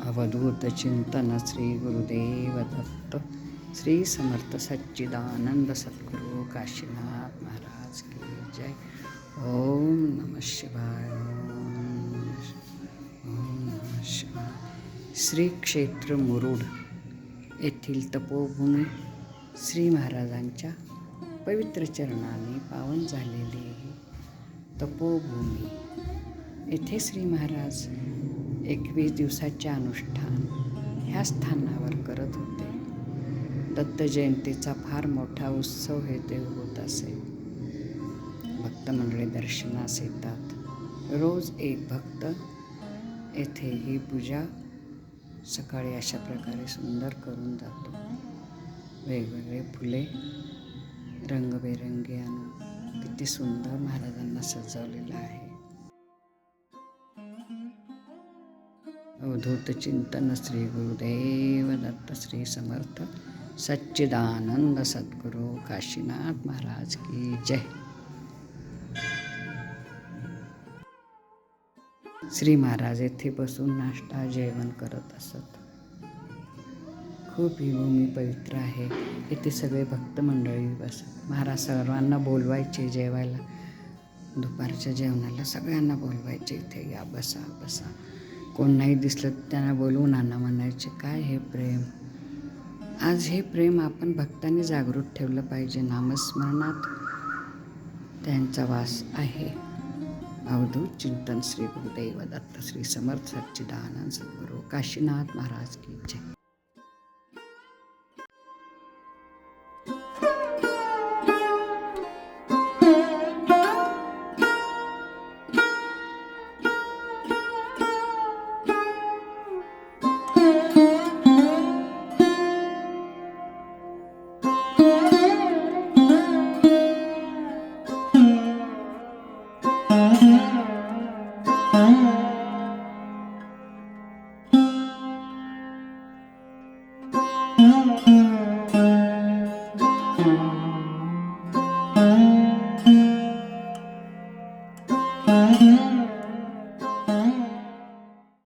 अवधूत चिंतन श्री गुरुदेव दत्त श्री समर्थ सच्चिदानंद सद्गुरु काशीनाथ महाराज की जय। ओम नमः शिवाय। ओम नमः शिवाय। श्री क्षेत्र मुरुड येथील तपोभूमी श्री महाराजांच्या पवित्र चरणाने पावन झालेली ही तपोभूमी। येथे श्री महाराज 21 दिवसाचे अनुष्ठान ह्या स्थानावर करत होते। दत्त जयंतीचा फार मोठा उत्सव हे देव होत असे। भक्त मंडळी दर्शनास येतात। रोज एक भक्त येथे ही पूजा सकाळी अशा प्रकारे सुंदर करून जातो। वेगवेगळे फुले रंगबेरंगी आणून किती सुंदर महाराजांना सजवलेलं आहे। अवधूत चिंतन श्री गुरुदेव दत्त श्री समर्थ सच्चिदानंद सद्गुरु काशीनाथ महाराज की जय। श्री महाराज येथे बसून नाश्ता जेवण करत असत। खूप ही भूमी पवित्र आहे। येथे सगळे भक्त मंडळी बसत। महाराज सर्वांना बोलवायचे जेवायला। दुपारच्या जेवणाला सगळ्यांना बोलवायचे, इथे या बसा बसा। कोण नाही दिसलं त्यांना बोलवून आणा म्हणायचे। काय हे प्रेम! आज हे प्रेम आपण भक्तांनी जागृत ठेवलं पाहिजे। नामस्मरणात त्यांचा वास आहे। अवधूत चिंतन श्री गुरुदेव दत्त श्री समर्थ सच्चिदानंद सद्गुरु काशीनाथ महाराज की जय।